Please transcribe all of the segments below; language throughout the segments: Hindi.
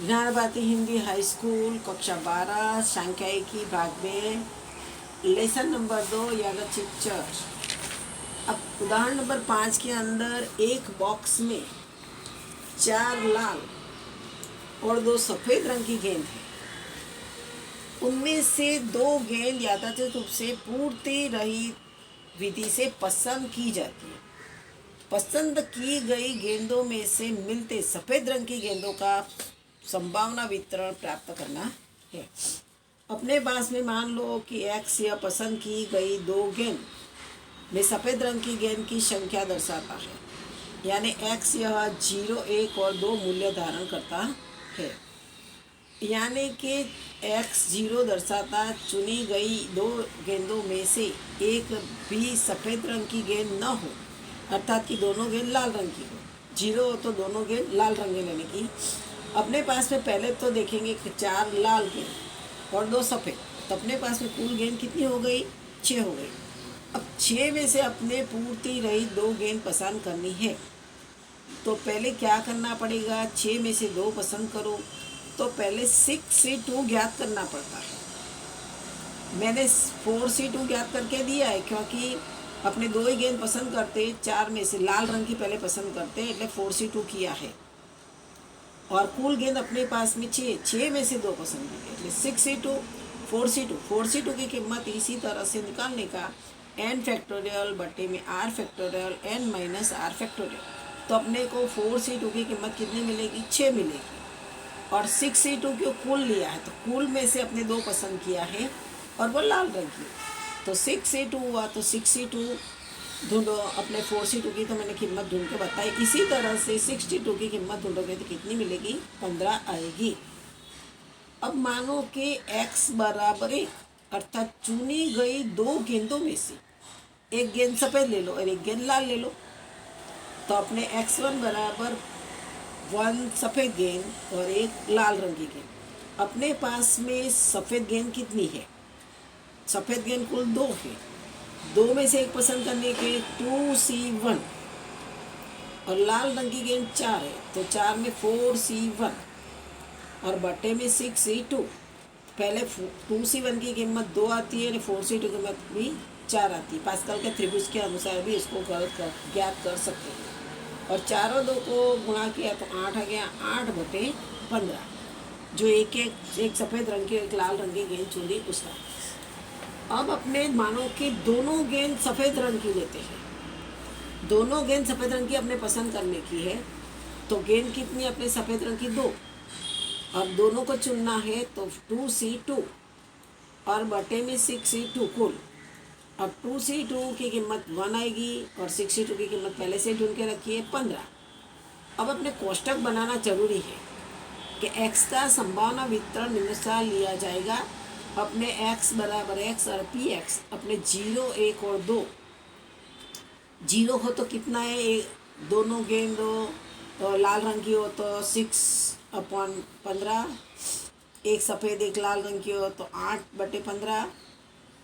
ज्ञान भारती हिंदी हाई स्कूल कक्षा 12 सांख्यिकी भाग में लेसन नंबर 2 यादृच्छिक चर। अब उदाहरण नंबर 5 के अंदर एक बॉक्स में 4 लाल और 2 सफ़ेद रंग की गेंद है। उनमें से 2 गेंद यादृच्छिक रूप से पूर्ति रहित विधि से पसंद की जाती है। पसंद की गई गेंदों में से मिलते सफ़ेद रंग की गेंदों का संभावना वितरण प्राप्त करना है। अपने पास में मान लो कि x यह पसंद की गई 2 गेंद में सफ़ेद रंग की गेंद की संख्या दर्शाता है, यानी x यह 0, 1 और 2 मूल्य धारण करता है। यानी कि x 0 दर्शाता चुनी गई 2 गेंदों में से एक भी सफ़ेद रंग की गेंद न हो, अर्थात कि दोनों गेंद लाल रंग की हो। 0 हो तो दोनों गेंद लाल रंग की लेने की। अपने पास में पहले तो देखेंगे कि 4 लाल गेंद और 2 सफ़ेद, तो अपने पास में कुल गेंद कितनी हो गई? 6 हो गई। अब 6 में से अपने पूर्ति रही 2 गेंद पसंद करनी है, तो पहले क्या करना पड़ेगा? 6 में से 2 पसंद करो, तो पहले 6C2 ज्ञात करना पड़ता है। मैंने 4C2 ज्ञात करके दिया है, क्योंकि अपने 2 ही गेंद पसंद करते, 4 में से लाल रंग की पहले पसंद करते, એટલે 4C2 किया है। और कुल गेंद अपने पास में 6 में से 2 पसंद की, એટલે 6C2 4C2। 4C2 की कीमत इसी तरह से निकालने का n फैक्टोरियल बटे में r factorial n minus r factorial. तो अपने को 4C2 की कीमत कितनी मिलेगी? 6 मिलेगी। और 6C2 को कुल लिया है, तो कुल में से अपने 2 पसंद किया है और वो लाल रंग की, तो 6C2 हुआ। तो 6C2 ढूंढो, अपने 4C2 की तो मैंने कीमत ढूंढ के बताई। इसी तरह से 62 की कीमत ढूंढोगे तो कितनी मिलेगी? 15 आएगी। अब मानो कि x बराबर 1, अर्थात चुनी गई 2 गेंदों में से एक गेंद सफ़ेद ले लो और एक गेंद लाल ले लो, तो अपने x1 बराबर 1 सफ़ेद गेंद और एक लाल रंग की गेंद। अपने पास में सफ़ेद गेंद कितनी है? सफ़ेद गेंद कुल 2 है। 2 में से एक पसंद करने के 2C1 और लाल रंग की गेंद 4 है, तो 4 में 4C1 और बटे में 6C2। पहले 2C1 की कीमत 2 आती है और 4C2 की कीमत भी 4 आती है। पास्कल के त्रिभुज के अनुसार भी इसको ज्ञात कर सकते हैं। और चारों 2 को गुणा किया तो 8 आ गया। 8 बटे 15, जो एक सफ़ेद रंग की एक लाल रंग की गेंद चुनी उसका। अब अपने मानो कि दोनों गेंद सफ़ेद रंग की लेते हैं, दोनों गेंद सफ़ेद रंग की अपने पसंद करने की है, तो गेंद कितनी अपने सफ़ेद रंग की? 2। अब दोनों को चुनना है, तो 2C2 और बटे में 6C2 कुल। अब 2C2 की कीमत 1 आएगी और 6C2 की कीमत पहले से ढूंढ के रखी है 15। अब अपने कोष्टक बनाना जरूरी है कि x का संभावना वितरण निम्नानुसार लिया जाएगा। अपने x बराबर x और px अपने 0, 1 और 2। 0 हो तो कितना है? दोनों गेंद हो तो लाल रंग की हो तो 6/15, एक सफ़ेद एक लाल रंग की हो तो 8/15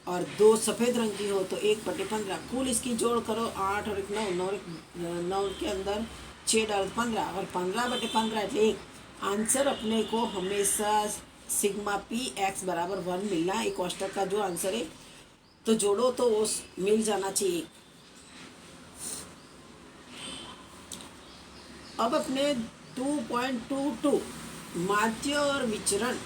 और 2 सफ़ेद रंग की हो तो 1/15। कुल इसकी जोड़ करो, 8 और 9 के अंदर 6 डाल 15 और 15/15 એટલે 1। आंसर अपने को हमेशा सिग्मा px बराबर 1 मिलना है। एक कोष्टक का जो आंसर है, तो जोड़ो तो वो मिल जाना चाहिए। अब अपने 2.22 माध्य और विचरण।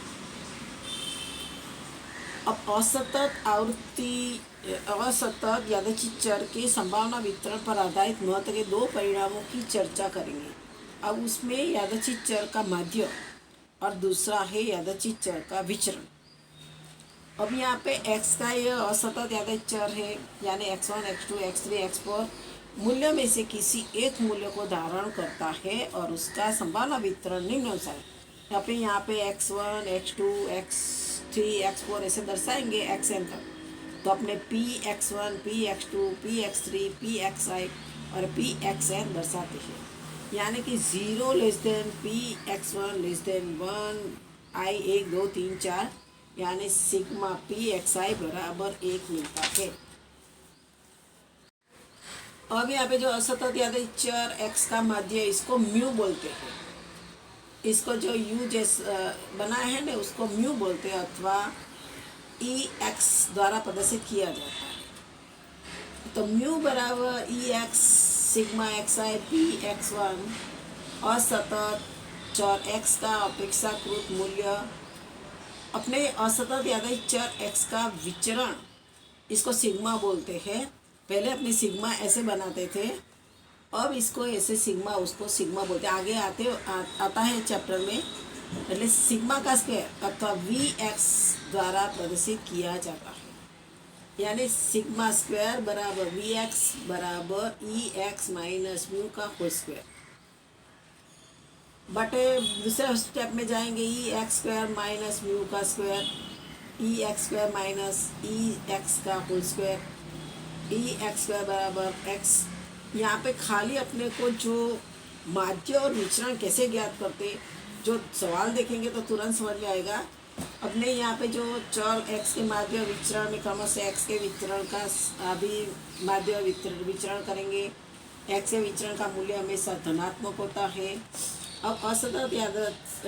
अब असतत आवृत्ति असतत यादृच्छिक चर के संभावना वितरण पर आधारित महत्व के 2 परिणामों की चर्चा करेंगे। अब उसमें यादृच्छिक चर का माध्य और दूसरा है यादृच्छिक चर का विचरण। अब यहाँ पे x का यह असतत यादृच्छिक चर है, यानी x1, x2, x3, x4 मूल्य में से किसी एक मूल्य को धारण करता है और उसका संभावना वितरण निम्नानुसार है। यहाँ पे x1, x2, x3, x4 ऐसे दर्शाएंगे xn तक। तो अपने px1, px2, px3, pxi और pxn दर्शाते हैं, यानी कि 0 less than px1 less than 1 i 1 2 3 4, यानी सिग्मा pxi बराबर 1 मिलता है। अब यहाँ पे जो असतत यादृच्छिक चर x का माध्य, इसको म्यू बोलते हैं। इसको जो यू जैसा बना है ना उसको म्यू बोलते हैं अथवा ई एक्स द्वारा प्रदर्शित किया जाता है। तो म्यू बराबर E X sigma X I P X one असतत चर एक्स का अपेक्षाकृत मूल्य अपने असतत यानी चर एक्स का विचरण, इसको सिग्मा बोलते हैं। पहले अपने सिग्मा ऐसे बनाते थे, अब इसको ऐसे सिग्मा उसको सिग्मा बोलते हैं। आगे आता है चैप्टर में, એટલે सिग्मा का स्क्वायर अथवा वी एक्स द्वारा प्रदर्शित किया जाता है। यानी सिग्मा स्क्वायर बराबर वी एक्स बराबर ई एक्स माइनस म्यू का होल स्क्वायर बटे दूसरे स्टेप में जाएंगे ई एक्स स्क्वायर माइनस म्यू का स्क्वायर, ई एक्स स्क्वायर माइनस ई एक्स का होल स्क्वायर, ई एक्स स्क्वायर बराबर एक्स। यहाँ पे खाली अपने को जो माध्य और विचरण कैसे ज्ञात करते, जो सवाल देखेंगे तो तुरंत समझ में आएगा। अपने यहाँ पे जो चर एक्स के माध्य विचरण में क्रमशः एक्स के विचरण का अभी माध्य विचरण करेंगे। एक्स के विचरण का मूल्य हमेशा धनात्मक होता है। अब असतत या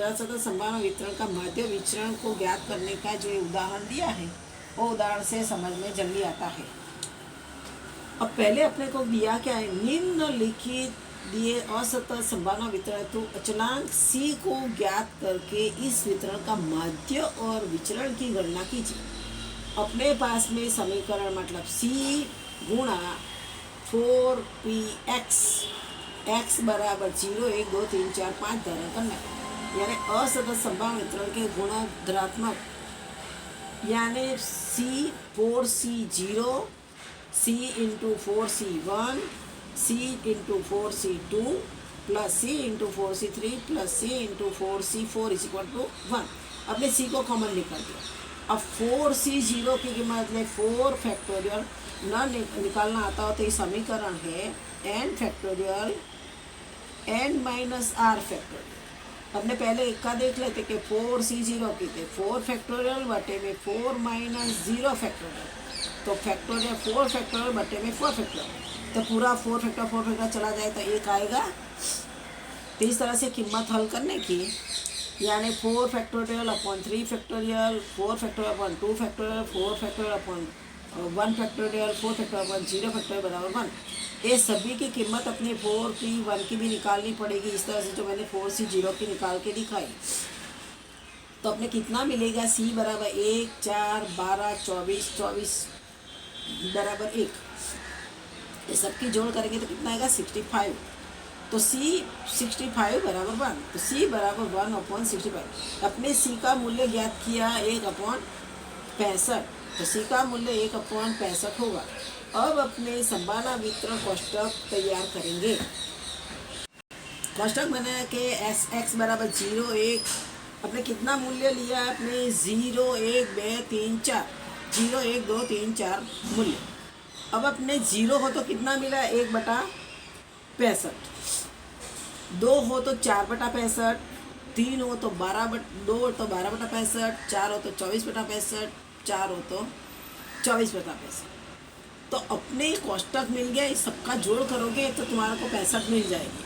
असतत संभावना वितरण का माध्य विचरण को ज्ञात करने का जो उदाहरण दिया है वो उदाहरण से समझ में जल्दी आता है। अब पहले अपने को दिया क्या है, निम्नलिखित दिए असतत संभावना वितरण तो अचलांक सी को ज्ञात करके इस वितरण का माध्य और विचरण की गणना कीजिए। अपने पास में समीकरण मतलब सी गुणा 4px एक्स बराबर 0 1 2 3 4 5 धारण करना, यानी असतत संभावना वितरण के गुण धनात्मक, यानी C 4c0 c into 4c1 c into 4c2 plus c into 4c3 plus c into 4c4 is equal to 1। अपने c को कॉमन निकाल दिया। अब 4c0 की कीमत ले 4 फैक्टोरियल न निकालना आता हो तो ये समीकरण है n factorial n minus R factorial. अपने पहले एक का देख लेते कि 4c0 की थे 4 फैक्टोरियल बटे में 4 माइनस 0 फैक्टोरियल, तो फैक्टोरियल 4 फैक्टोरियल बटे में 4 फैक्टोरियल, तो पूरा 4 फैक्टर चला जाए तो 1 आएगा। तो इस तरह से कीमत हल करने की, यानी 4 factorial upon 3 factorial, 4 factorial upon 2 factorial, 4 factorial upon 1 factorial, 4 factorial upon 0 factorial बराबर 1। ये सभी की कीमत अपने 4 की 1 की भी निकालनी पड़ेगी, इस तरह से जो मैंने 4c0 की निकाल के दिखाई। तो अपने कितना मिलेगा, सी बराबर 1 4 12 24 24 बराबर 1। ये सबकी जोड़ करेंगे तो कितना आएगा 65। तो सी 65 बराबर 1, तो सी बराबर 1 अपॉन 65। अपने सी का मूल्य ज्ञात किया 1 अपॉन 65, तो सी का मूल्य 1 अपॉन 65 होगा। अब अपने संभावना वितरण कोष्टक तैयार करेंगे। कोष्टक बना के एस एक्स बराबर 0 1, अपने कितना मूल्य लिया है, अपने 0 1 2 3 4 0 1 2 3 4 मूल्य। अब अपने 0 हो तो कितना मिला, 1 बटा 65, 2 हो तो 4 बटा 65, 3 हो तो 2 हो तो 12 बटा 65, 4 हो तो 24 बटा 65, 4 हो तो 24 बटा 65। तो अपने कोष्टक मिल गया, इस सबका जोड़ करोगे तो तुम्हारे को 65 मिल जाएगी।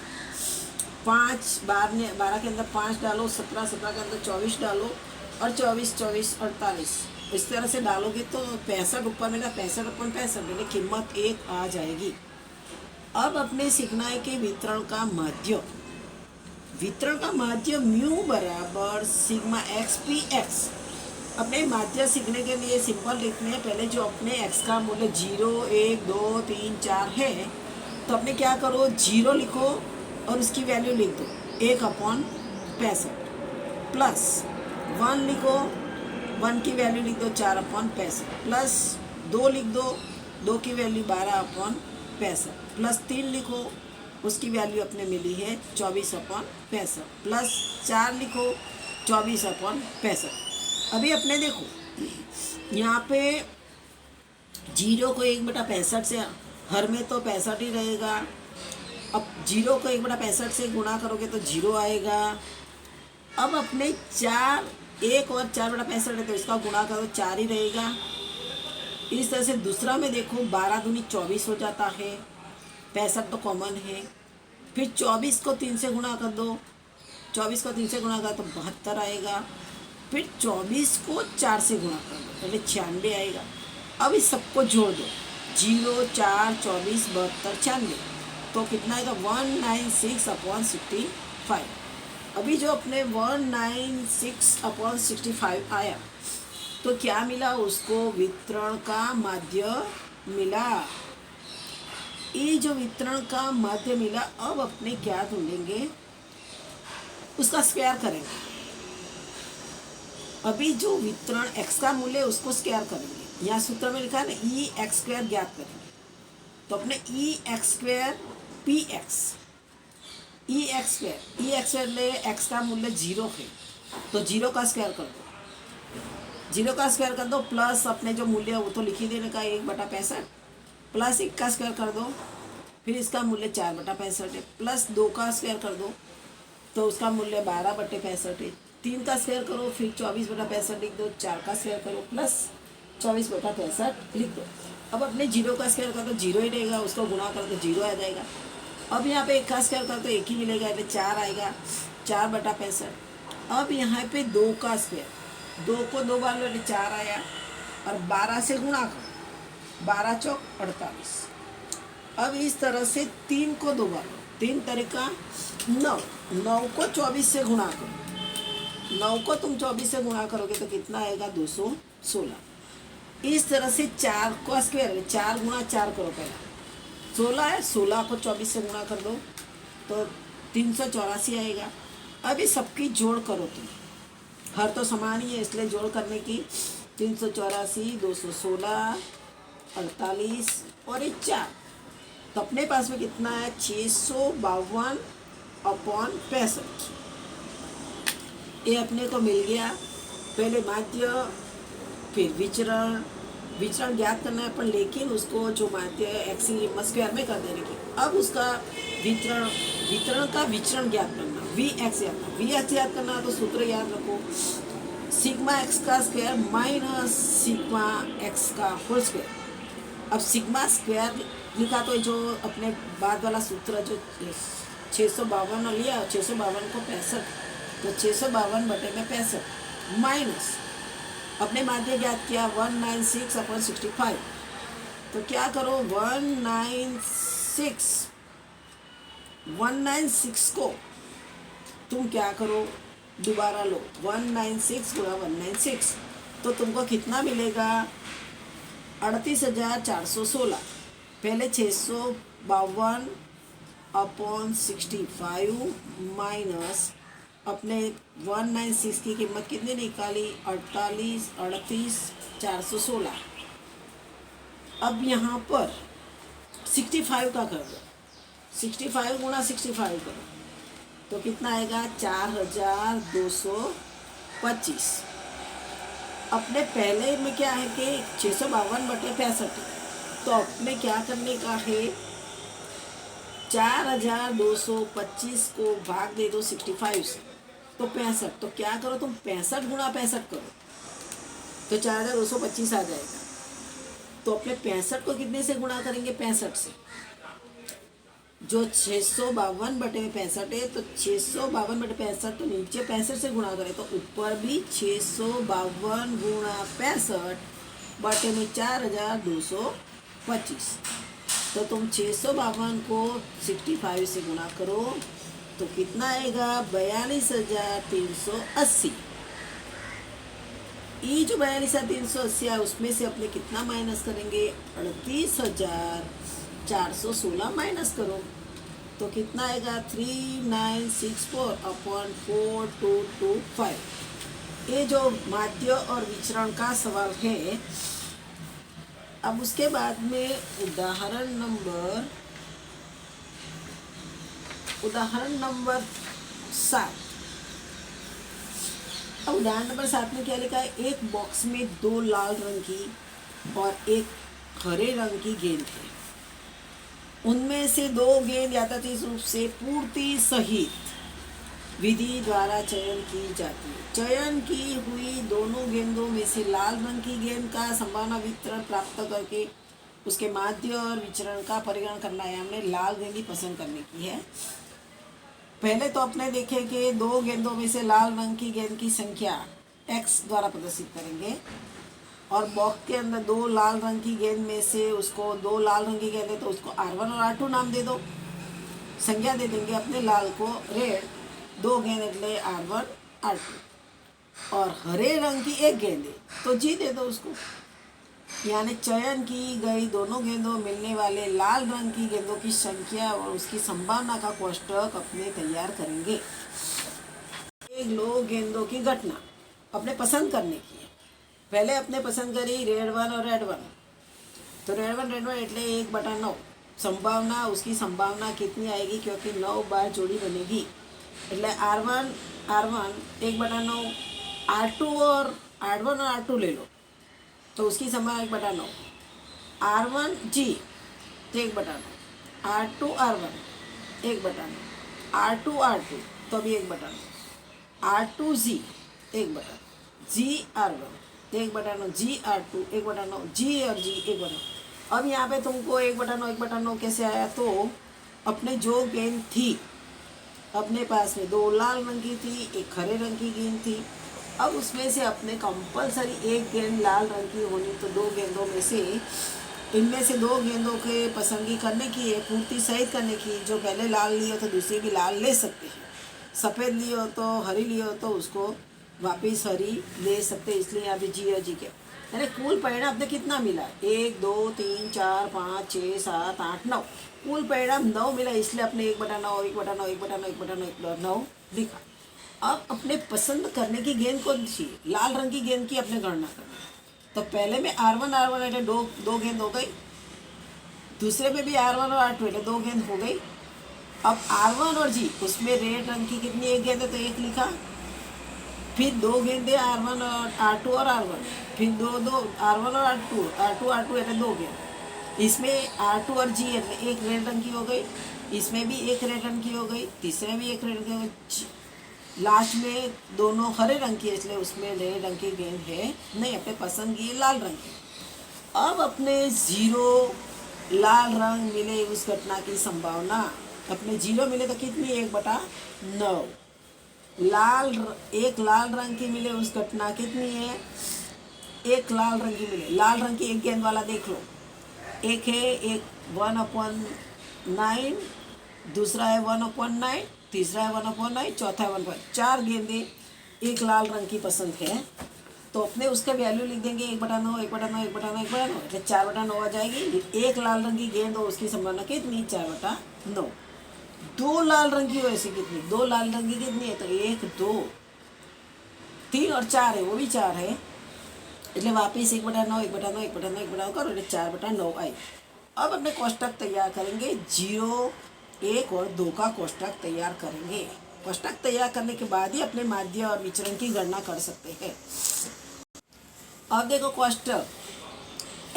5 12 के अंदर 5 डालो, 17 17 के अंदर 24 डालो और 24 24 48, इस तरह से डालोगे तो 65 ऊपर मिला, 65 अपॉन 65 यानी कीमत 1 आ जाएगी। अब अपने सीखना है कि वितरण का माध्य, वितरण का माध्य म्यू बराबर सिग्मा एक्स पी एक्स। अपने माध्य सीखने के लिए सिंपल लिखने हैं, पहले जो अपने x का मूल्य 0 1 2 3 4 है, तो अपने क्या करो 0 लिखो और उसकी वैल्यू लिख दो 1 अपॉन 65, प्लस 1 लिखो 1 की वैल्यू लिख दो 4 अपॉन 65, प्लस 2 लिख दो 2 की वैल्यू 12 अपॉन 65, प्लस 3 लिखो उसकी वैल्यू अपने मिली है 24 अपॉन 65, प्लस 4 लिखो 24 अपॉन 65। अभी अपने देखो यहाँ पे 0 को 1 बटा 65 से हर में तो 65 ही रहेगा। अब 0 को 1 बटा 65 से गुणा करोगे तो 0 आएगा। अब अपने 1 और 4 बटा 65 है तो इसका गुणा करो 4 ही रहेगा। इस तरह से दूसरा में देखो 12 दूनी 24 हो जाता है, 65 तो कॉमन है। फिर 24 को 3 से गुणा कर दो, 24 को 3 से गुणा करा तो 72 आएगा। फिर 24 को 4 से गुणा कर दो, पहले 96 आएगा। अब इस सबको जोड़ दो, 0, 4, 24, 72, 96, तो कितना आएगा 196/65। अभी जो अपने 196/65 आया तो क्या मिला उसको, वितरण का माध्य मिला। ये जो वितरण का माध्य मिला, अब अपने क्या ढूंढेंगे, उसका स्क्वायर करेंगे। अभी जो वितरण x का मूल्य उसको स्क्वायर करेंगे। यहाँ सूत्र में लिखा है ना e(x²) ज्ञात करेंगे, तो अपने e(x²) px, e(x²) ले x का मूल्य 0 है तो 0 का स्क्वायर कर दो, 0 का स्क्वायर कर दो, प्लस अपने जो मूल्य है वो तो लिख ही देने का 1/65, प्लस 1 का स्क्वायर कर दो, फिर इसका मूल्य 4/65 है, प्लस 2 का स्क्वायर कर दो तो उसका मूल्य 12/65 है, 3 का स्क्वायर करो फिर 24/65 लिख दो, 4 का स्क्वायर करो प्लस 24/65 लिख दो। अब अपने 0 का स्क्वायर कर दो 0 ही रहेगा, उसको गुणा कर दो 0 आ जाएगा। अब यहाँ पे 1 का स्क्वायर कर दो 1 ही मिलेगा, એટલે 4 आएगा, 4/65। अब यहाँ पे 2 का स्क्वायर, 2 को 2 बार लो એટલે 4 आया, और 12 से गुणा करो, 12 चौक 48। अब इस तरह से 3 को 2 बार लो, 3 तरीका 9, 9 को 24 से गुणा करो, 9 को तुम 24 से गुणा करोगे तो कितना आएगा 216। इस तरह से 4 को स्क्वायर है, 4 गुणा 4 करो, पहला 16 है, 16 को 24 से गुणा कर दो तो 384 आएगा। अब इस सबकी जोड़ करो तुम, हर तो समान ही है इसलिए जोड़ करने की, 384, 216, 48 और ये 4, तो अपने पास में कितना है 652/65। ये अपने को मिल गया। पहले माध्य फिर विचरण, विचरण ज्ञात करना है, पर लेकिन उसको जो माध्य x की कीमत स्क्वायर में कर देने की। अब उसका वितरण, वितरण का विचरण ज्ञात करना, vx याद करना, तो सूत्र याद रखो, सिग्मा x का स्क्वायर माइनस सिग्मा x का होल स्क्वायर। अब सिग्मा स्क्वायर लिखा तो जो अपने बाद वाला सूत्र जो 652 लिया, 652 को 65, तो 652/65 माइनस अपने माध्य ज्ञात किया 196/65, तो क्या करो 196 को तुम क्या करो दोबारा लो, 196 गुणा 196, तो तुमको कितना मिलेगा 38,416। पहले 652/65 माइनस अपने 196 की कीमत कितनी निकाली 38,416। अब यहाँ पर 65 का कर दो, 65 गुणा 65 करो तो कितना आएगा 4,225। अपने पहले में क्या है कि 652/65, तो अपने क्या करने का है 4,225 को भाग दे दो 65 से, तो 65, तो क्या करो तुम 65 गुणा 65 करो तो 4,225 आ जाएगा। तो अपने 65 को कितने से गुणा करेंगे 65 से, जो 652/65 है, तो 652/65 तो नीचे 65 से गुणा करें तो ऊपर भी 652 गुणा 65 बटे में 4,225, तो तुम 652 को 65 से गुणा करो तो कितना आएगा 42,380। ये जो 42,380 है उसमें से अपने कितना माइनस करेंगे 38,416 माइनस करो तो कितना आएगा 3964/4225। ये जो माध्य और विचरण का सवाल है। अब उसके बाद में उदाहरण नंबर 7। अब उदाहरण नंबर 7 में क्या लिखा है, एक बॉक्स में 2 लाल रंग की और एक हरे रंग की गेंद है। उनमें से 2 गेंद यथाचित रूप से पूर्ति सहित विधि द्वारा चयन की जाती है। चयन की हुई दोनों गेंदों में से लाल रंग की गेंद का संभावना वितरण प्राप्त करके उसके माध्य और विचरण का परिगणन करना है। हमने लाल गेंद ही पसंद करने की है। पहले तो अपने देखे कि दो गेंदों में से लाल रंग की गेंद की संख्या x द्वारा प्रदर्शित करेंगे, और बॉक्स के अंदर दो लाल रंग की गेंद में से उसको, दो लाल रंग की गेंद है तो उसको R1 और R2 नाम दे दो, संज्ञा दे देंगे अपने लाल को रेड, दो गेंद એટલે R1 R2, और हरे रंग की एक गेंद है तो जी दे दो उसको। यानी चयन की गई दोनों गेंदों मिलने वाले लाल रंग की गेंदों की संख्या और उसकी संभावना का कोष्ठक अपने तैयार करेंगे। एक लोग गेंदों की घटना अपने पसंद करने की है। पहले अपने पसंद करी रेड वन और रेड वन, तो रेड वन એટલે 1/9 संभावना, उसकी संभावना कितनी आएगी, क्योंकि 9 बार जोड़ी बनेगी એટલે R1 1/9, R2 और R1 और R2 ले लो तो उसकी संभावना 1/9, R1 G तो 1/9, R2 R1 1/9, R2 R2 तो भी 1/9, R2 G 1/9, G R1 1/9, G R2 1/9, G और G 1/9। अब यहाँ पे तुमको 1/9 कैसे आया, तो अपने जो गेंद थी अपने पास में दो लाल रंग की थी, एक हरे रंग की गेंद थी। अब उसमें से अपने कंपलसरी एक गेंद लाल रंग की होनी, तो दो गेंदों में से इनमें से दो गेंदों के पसंदगी करने की है, पूर्ति सहित करने की। जो पहले लाल लिए तो दूसरी भी लाल ले सकते हैं, सफ़ेद लिए हो तो हरी लिए हो तो उसको वापस हरी ले सकते, इसलिए यहाँ पे जी और जी के यानी कुल परिणाम अपने कितना मिला, 1 2 3 4 5 6 7 8 9, कुल परिणाम 9 मिला, इसलिए अपने 1/9 1/9 1/9 1/9 लिखा। अब अपने पसंद करने की गेंद कौन सी, लाल रंग की गेंद की अपने गणना करना। तो पहले में R1 है दो गेंद हो गई, दूसरे में भी R1 और R2 है दो गेंद हो गई। अब R1 और G उसमें रेड रंग की कितनी एक गेंद है तो एक लिखा, फिर दो गेंदे R1 और R2 और R1, फिर दो R1 और R2 है दो गेंद, इसमें R2 और G है एक रेड रंग की हो गई, इसमें भी एक रेड रंग की हो गई, तीसरे में भी एक रेड रंग की हो गई, लास्ट में दोनों हरे रंग की, इसलिए उसमें रेड रंग की गेंद है नहीं, अपने पसंद की लाल रंग की। अब अपने 0 लाल रंग मिले उस घटना की संभावना, अपने 0 मिले तो कितनी 1/9, एक लाल रंग की मिले उस घटना कितनी है, एक लाल रंग की मिले, लाल रंग की एक गेंद वाला देख लो, एक है एक 1/9, दूसरा है 1/9, तीसरा है 1/9, चौथा है 1/9, 4 गेंदे एक लाल रंग की पसंद है, तो अपने उसका वैल्यू लिख देंगे 1/9 1/9 1/9 1/9, એટલે 4/9 आ जाएगी। एक लाल रंग की गेंद हो उसकी संभावना कितनी 4/9। दो लाल रंग की हो ऐसी कितनी, दो लाल रंग की कितनी है तो 1 2 3 और 4 है, वो भी 4 है, એટલે वापिस 1/9 1/9 1/9 1/9 करो એટલે 4/9 आई। अब अपने कोष्टक तैयार करेंगे, 0 1 और 2 का कोष्टक तैयार करेंगे। कोष्टक तैयार करने के बाद ही अपने माध्य और विचरण की गणना कर सकते हैं। अब देखो कोष्टक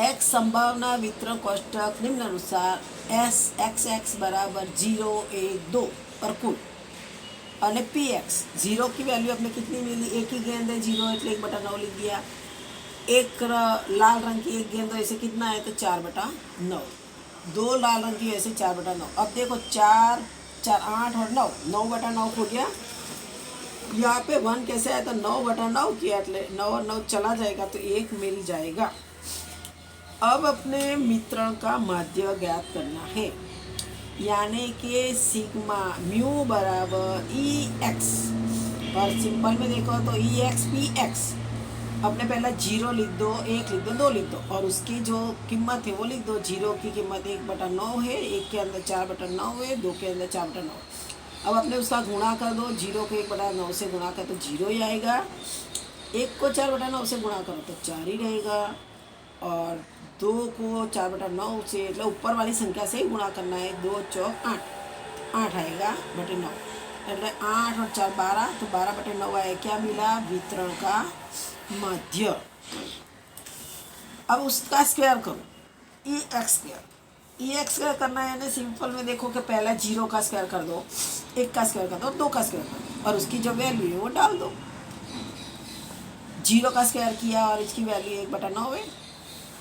x संभावना वितरण कोष्टक निम्नानुसार S(x(x) बराबर 0 1 2 और कुल, और px 0 की वैल्यू अपने कितनी मिली, एक ही गेंद है 0 એટલે 1/9 लिख दिया, एक लाल रंग की एक गेंद ऐसे कितना है तो 4/9, दो लाल रंग की ऐसे 4/9। अब देखो 4 4 8 और 9 9/9 हो गया, यहाँ पे 1 कैसे आया तो 9/9 किया એટલે 9 और 9 चला जाएगा तो 1 मिल जाएगा। अब अपने मित्रण का माध्य ज्ञात करना है, यानी कि सिग्मा म्यू बराबर EX, और सिंपल में देखो तो EX PX, अपने पहला 0 लिख दो, 1 लिख दो, 2 लिख दो, और उसकी जो कीमत है वो लिख दो। 0 की कीमत 1/9 है, 1 के अंदर 4/9 है, 2 के अंदर 4/9। अब अपने उसका गुणा कर दो, 0 को 1/9 से गुणा कर तो 0 ही आएगा, 1 को 4/9 से गुणा करो तो 4 ही रहेगा, और 2 को 4/9 से मतलब ऊपर वाली संख्या से ही गुणा करना है, 2 चौक 8 8 आएगा बटे 9, એટલે 8 और 4 12, तो 12/9 आया। क्या मिला, वितरण का माध्य। अब उसका स्क्वायर करो, EX स्क्वायर करना है, यानी सिंपल में देखो कि पहला 0 का स्क्वायर कर दो, 1 का स्क्वायर कर दो, 2 का स्क्वायर कर दो, और उसकी जो वैल्यू है वो डाल दो। 0 का स्क्वायर किया और इसकी वैल्यू 1/9 है,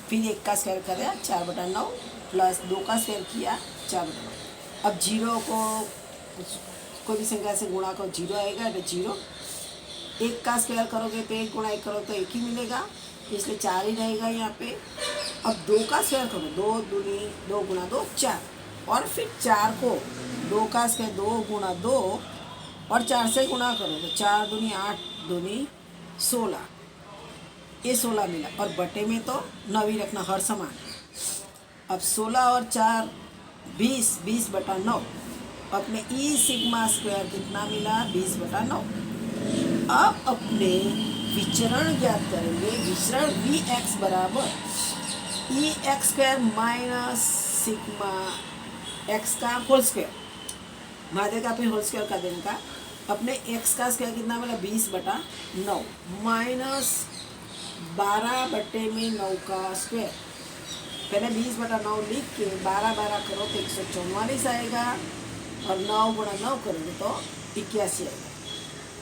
फिर 1 का स्क्वायर करा 4/9 प्लस 2 का स्क्वायर किया 4/9। अब 0 को कोई भी संख्या से गुणा करो, 0 आएगा तो 0। 1 का स्क्वायर करोगे तो 1 गुणा 1 करो तो 1 ही मिलेगा, इसलिए 4 ही रहेगा यहाँ पे। अब 2 का स्क्वायर करो, 2 दूनी 2 गुणा 2 4, और फिर 4 को 2 का स्क्वायर 2 गुणा 2 और 4 से गुणा करो तो 4 दूनी 8 दूनी 16, ये 16 मिला। और बटे में तो 9 ही रखना हर समान। अब 16 और 4 20, 20/9। अपने ई सिग्मा स्क्वायर कितना मिला, 20/9। अब अपने विचरण ज्ञात करेंगे। विचरण वी एक्स बराबर E X square minus sigma X का होल स्क्वायर, माधे का फिर होल स्क्वायर का देने का। अपने एक्स का स्क्वायर कितना मिला, 20/9 माइनस 12/9 का स्क्वायर। पहले 20/9 लिख के 12 करो तो 144 आएगा, और 9 गुणा 9 करोगे तो 81 आएगा।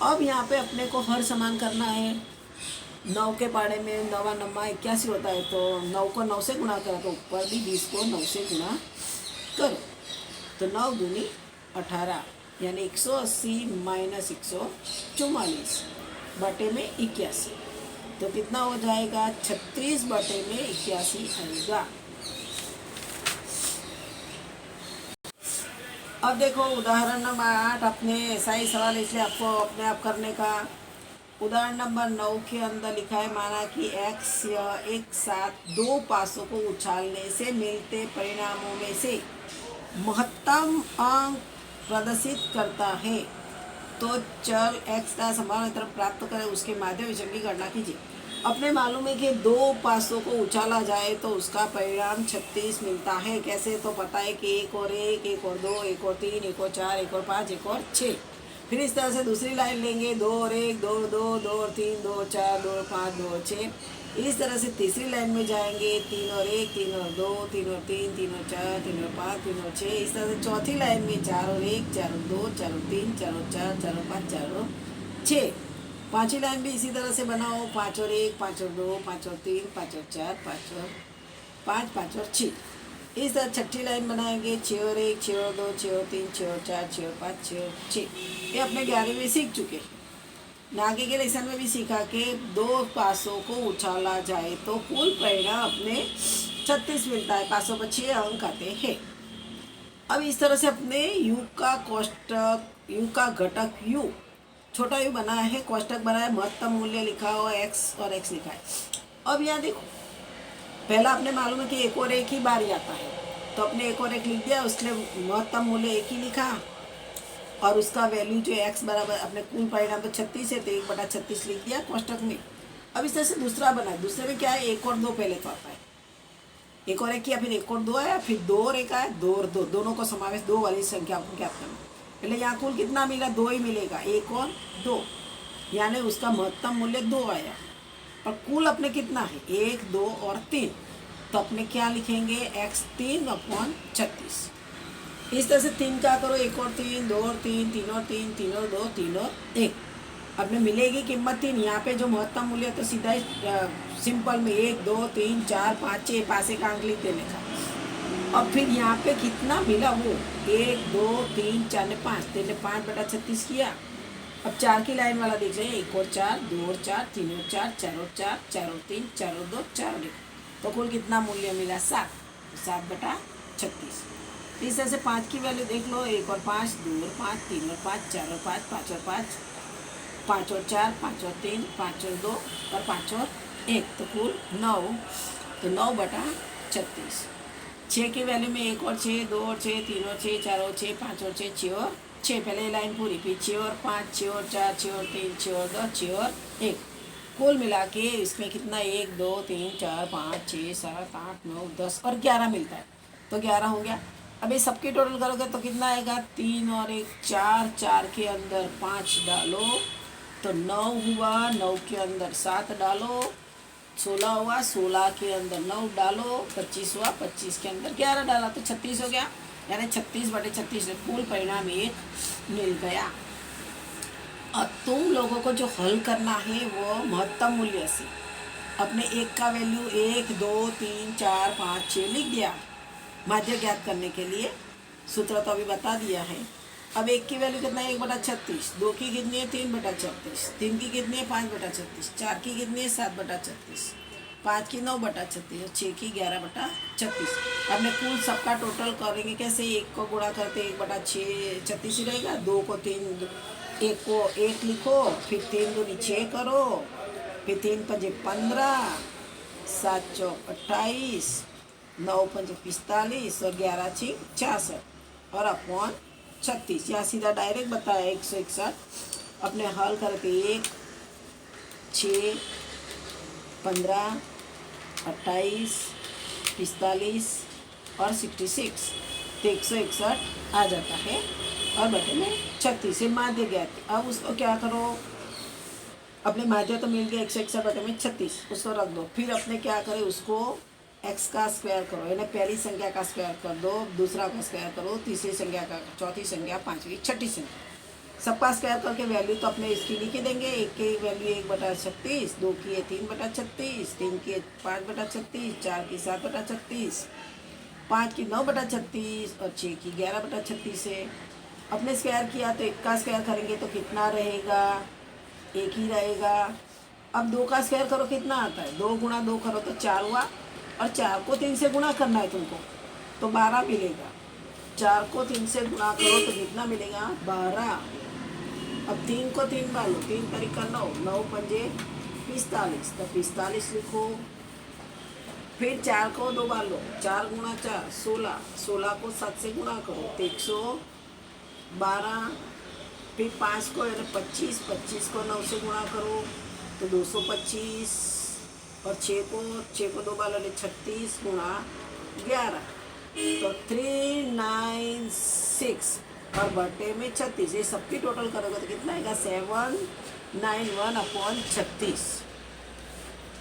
अब यहाँ पे अपने को हर समान करना है। 9 के पाड़े में 9 9 81 होता है, तो 9 को 9 से गुणा करो तो ऊपर भी 20 को 9 से गुणा करो तो 9 दूनी 18, यानी 180 माइनस 144 बटे में 81, तो कितना हो जाएगा, 36 बटे में 81 आएगा। अब देखो उदाहरण नंबर 8, अपने ऐसा ही सवाल इसलिए आपको अपने आप करने का। उदाहरण नंबर 9 के अंदर लिखा है, माना कि x एक साथ 2 पासों को उछालने से मिलते परिणामों में से महत्तम अंक प्रदर्शित करता है, तो चल x का समान तरफ प्राप्त करें, उसके माध्य विचरण की गणना कीजिए। अपने मालूम है कि 2 पासों को उछाला जाए तो उसका परिणाम 36 मिलता है। कैसे, तो पता है कि 1 और 1, 1 और 2, 1 और 3, 1 और 4, 1 और 5, 1 और 6। फिर इस तरह से दूसरी लाइन लेंगे, 2 और 1, 2 2, 2 और 3, 2 और 4, 2 और 5, 2 और 6। इस तरह से तीसरी लाइन में जाएंगे, 3 और 1, 3 और 2, 3 और 3, 3 और 4, 3 और 5, 3 और 6। इस तरह से चौथी लाइन में 4 और 1, 4 और 2, 4 और 3, 4 और 4, 4 और 5, 4 और 6। पांचवी लाइन भी इसी तरह से बनाओ, 5 और 1, 5 और 2, 5 और 3, 5 और 4, 5 और 5, 5 और 6। इस तरह छठी लाइन बनाएंगे, 6 और 1, 6 और 2, 6 और 3, 6 और 4, 6 और 5, 6 और 6। ये अपने 11वीं में सीख चुके हैं। आगे के लेसन में भी सीखा कि 2 पासों को उछाला जाए तो कुल परिणाम अपने 36 मिलता है, पासों पर 6 अंक आते हैं। अब इस तरह से अपने यू का कोष्टक, यू का घटक यू, छोटा यू बना है, कोष्टक बना है, महत्तम मूल्य लिखा हुआ एक्स और एक्स लिखा है। अब यहाँ देखो, पहला अपने मालूम है कि 1 और 1 ही बार ही आता है, तो अपने 1 और 1 लिख दिया, उसने महत्तम मूल्य 1 ही लिखा, और उसका वैल्यू जो एक्स बराबर अपने कुल परिणाम तो 36 है, तो 1/36 लिख दिया कोष्टक में। अब इस तरह से दूसरा बना, दूसरे में क्या है, 1 और 2 पहले तो आता है, 1 और 1 किया, फिर 1 और 2 आया, फिर 2 और 1 आया, 2 और 2, दोनों को समावेश 2 वाली संख्या को ज्ञात करना। पहले यहाँ कुल कितना मिला, 2 ही मिलेगा, 1 और 2, यानी उसका महत्तम मूल्य 2 आया। और कुल अपने कितना है, 1, 2 और 3, तो अपने क्या लिखेंगे, x 3/36। इस तरह से 3 का करो, 1 और 3, 2 और 3, 3 और 3, 3 और 2, 3 और 1। अपने मिलेगी कीमत 3। यहाँ पे जो महत्तम मूल्य तो सीधा ही सिंपल में 1, 2, 3, 4, 5, 6 पासे का अंक लिख देने का। अब फिर यहाँ पे कितना मिला, वो 1, 2, 3, 4 ने 5, 3 ने 5/36 किया। अब 4 की लाइन वाला देख लें, 1 और 4, 2 और 4, 3 और 4, 4 और 4, 4 और 3, 4 और 2, 4 और 1, तो कुल कितना मूल्य मिला, 7, 7/36। इस तरह से 5 की वैल्यू देख लो, 1 और 5, 2 और 5, 3 और 5, 4 और 5, 5 और 5, 5 और 4, 5 और 3, 5 और 2 और 5 और 1, तो कुल 9, तो 9/36। 6 की वैल्यू में 1 और 6, 2 और 6, 3 और 6, 4 और 6, 5 और 6, 6 और 6, पहले लाइन पूरी, फिर 6 और 5, 6 और 4, 6 और 3, 6 और 2, 6 और 1, कुल मिला के इसमें कितना, 1, 2, 3, 4, 5, 6, 7, 8, 9, 10 और 11 मिलता है, तो 11 हो गया। अब ये सबके टोटल करोगे तो कितना आएगा, 3 और 1 4, 4 के अंदर 5 डालो तो 9 हुआ, 9 के अंदर 7 डालो 16 हुआ, 16 के अंदर 9 डालो 25 हुआ, 25 के अंदर 11 डाला तो 36 हो गया, यानी 36/36 कुल परिणाम 1 मिल गया। अब तुम लोगों को जो हल करना है वो महत्तम मूल्य से अपने 1 का वैल्यू 1, 2, 3, 4, 5, 6 लिख दिया। माध्य ज्ञात करने के लिए सूत्र तो अभी बता दिया है। अब एक की वैल्यू कितना है 1/36, दो की कितनी है 3/36, तीन की कितनी है 5/36, चार की कितनी है 7/36, पाँच की 9/36 और छः की 11/36। हमने कुल सबका टोटल करेंगे कैसे, एक को गुणा करते 1/36 ही रहेगा, दो को तीन, एक को एक लिखो, फिर तीन दूनी 6 करो, फिर तीन पंजे 15, 7 चौक 28, 9 पंजे 45 और 11 छः 66 और अपॉन 36। यहाँ सीधा डायरेक्ट बताया 161। अपने हल करके 1, 6, 15, 28, 45 और 66 तो 161 आ जाता है और बटे में 36 से माध्य ज्ञात। अब उसको क्या करो, अपने माध्य तो मिल गया 161 बटे में 36, उसको रख दो। फिर अपने क्या करें, उसको x का स्क्वायर करो, यानी पहली संख्या का स्क्वायर कर दो, दूसरा का स्क्वायर करो, तीसरी संख्या का, चौथी संख्या, पांचवी, छठी संख्या, सबका स्क्वायर करके वैल्यू तो अपने इसकी लिख ही देंगे। एक की वैल्यू 1/36, दो की है 3/36, तीन की है 5/36, चार की 7/36, पाँच की 9/36 और छः की 11/36 है। अपने स्क्वायर किया तो एक का स्क्वायर करेंगे तो कितना रहेगा, एक ही रहेगा। अब दो का स्क्वायर करो कितना आता है, 2 गुणा 2 करो तो 4 हुआ, और 4 को 3 से गुणा करना है तुमको तो 12 मिलेगा। 4 को 3 से गुणा करो तो कितना मिलेगा, 12। अब 3 को 3 बार लो, 3 तरीका 9, 9 पंजे 45 तो 45 लिखो। फिर 4 को 2 बार लो, 4 गुणा 4 16, 16 को 7 से गुणा करो तो 112। फिर 5 को 25, 25 को 9 से गुणा करो तो 225 और 6 को 2 बार ले 36 गुणा 11 तो 396 और बटे में 36। ये सबकी टोटल करोगे तो कितना आएगा 791/36।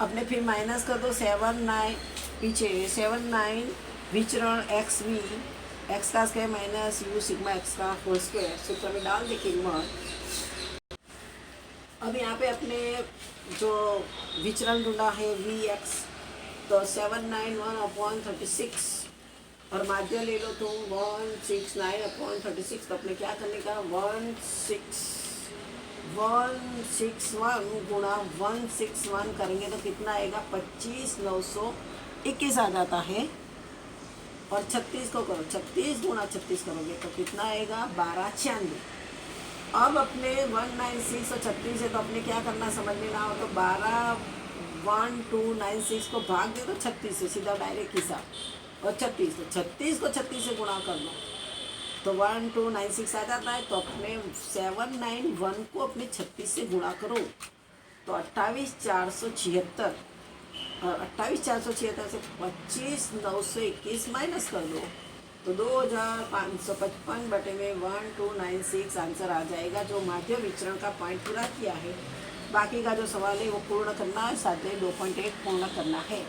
अपने फिर माइनस कर दो 7 पीछे 7 विचरण एक्स वी, एक्स का square minus you sigma X का होल स्क्वायर सूत्र में डाल दे कीमत। अब यहाँ पे अपने जो विचरण ढूंढा है वी एक्स तो 791/36 और माध्य ले लो तो 169/36। तो अपने क्या करने का 161 गुणा 161 करेंगे तो कितना आएगा 25,921 आ जाता है। और 36 को करो, 36 गुणा 36 करोगे तो कितना आएगा 1296। अब अपने 196 और 36 है तो अपने क्या करना समझ में ना हो तो 1296 को भाग दे दो 36 से, सीधा डायरेक्ट हिसाब, और 36 तो 36 को 36 से गुणा कर लो तो 1296 आ जाता है। तो अपने 791 को अपने 36 से गुणा करो तो 28,476 और 28,476 से 25,921 माइनस कर दो तो 2,555 बटे में 1296 आंसर आ जाएगा, जो माध्य विचरण का पॉइंट पूरा किया है। बाकी का जो सवाल है वो पूर्ण करना है, साथ में 2.1 पूर्ण करना है।